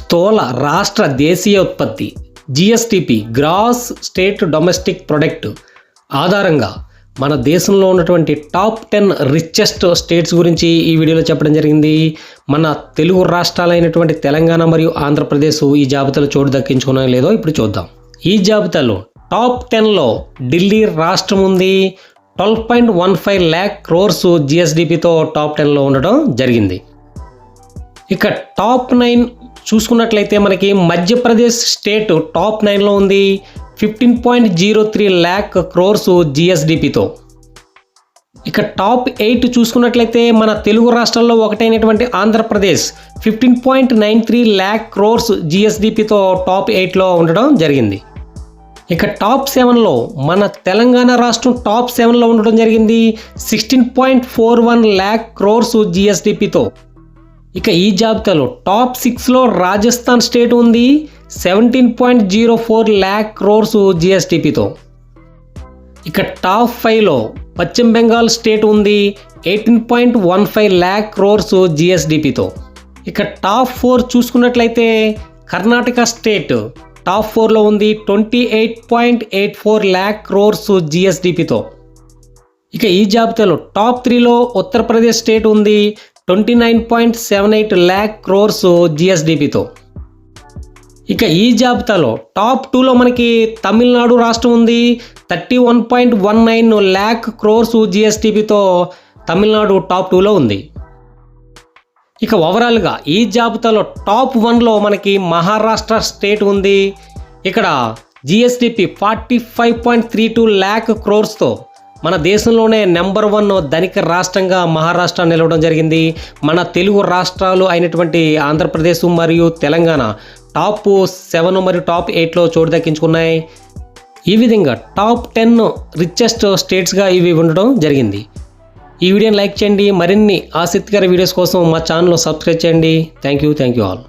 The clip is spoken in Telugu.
స్థూల రాష్ట్ర దేశీయ ఉత్పత్తి GSDP gross state domestic product ఆధారంగా మన దేశంలో ఉన్నటువంటి టాప్ 10 రిచెస్ట్ స్టేట్స్ గురించి ఈ వీడియోలో చెప్పడం జరిగింది. మన తెలుగు రాష్ట్రాలైనటువంటి తెలంగాణ మరియు ఆంధ్రప్రదేశ్ ఈ జాబితాలో చోటు దక్కించుకున్నాయో లేదో ఇప్పుడు చూద్దాం. ఈ జాబితాలో టాప్ 10లో ఢిల్లీ రాష్ట్రం ఉంది. 12.15 lakh crores జిఎస్డిపితో టాప్ 10లో ఉండడం జరిగింది. ఇక టాప్ 9 చూసుకున్నట్లయితే మనకి మధ్యప్రదేశ్ స్టేట్ టాప్ 9లో ఉంది. 15.03 lakh crores జిఎస్డిపితో. ఇక టాప్ 8 చూసుకున్నట్లయితే మన తెలుగు రాష్ట్రాల్లో ఒకటైనటువంటి ఆంధ్రప్రదేశ్ 15.93 lakh crores జిఎస్డిపితో టాప్ 8లో ఉండడం జరిగింది. ఇక టాప్ 7లో మన తెలంగాణ రాష్ట్రం టాప్ 7లో ఉండడం జరిగింది. 16.41 lakh crores జిఎస్డిపితో. ఇక ఈ జాబితాలో టాప్ 6లో రాజస్థాన్ స్టేట్ ఉంది. 17.04 lakh crores జిఎస్డిపితో. ఇక టాప్ 5లో పశ్చిమ బెంగాల్ స్టేట్ ఉంది. 18.15 lakh crores జిఎస్డిపితో. ఇక టాప్ 4 చూసుకున్నట్లయితే కర్ణాటక స్టేట్ టాప్ 4లో ఉంది. 28.84 lakh crores జిఎస్డిపితో. ఇక ఈ జాబితాలో టాప్ 3లో ఉత్తరప్రదేశ్ స్టేట్ ఉంది. 29.78 lakh crores జిఎస్డిపితో. ఇక ఈ జాబితాలో టాప్ 2లో మనకి తమిళనాడు రాష్ట్రం ఉంది. 31.19 lakh crores జిఎస్డిపితో తమిళనాడు టాప్ 2లో ఉంది. ఇక ఓవరాల్గా ఈ జాబితాలో టాప్ 1లో మనకి మహారాష్ట్ర స్టేట్ ఉంది. ఇక్కడ జిఎస్డిపి 45.32 lakh crores మన దేశంలోనే నెంబర్ 1 ధనిక రాష్ట్రంగా మహారాష్ట్ర నిలవడం జరిగింది. మన తెలుగు రాష్ట్రాలు అయినటువంటి ఆంధ్రప్రదేశ్ మరియు తెలంగాణ టాప్ 7 మరియు టాప్ 8లో చోటు దక్కించుకున్నాయి. ఈ విధంగా టాప్ 10 రిచెస్ట్ స్టేట్స్గా ఇవి ఉండడం జరిగింది. ఈ వీడియోని లైక్ చేయండి. మరిన్ని ఆసక్తికర వీడియోస్ కోసం మా ఛానల్ సబ్స్క్రైబ్ చేయండి. Thank you all.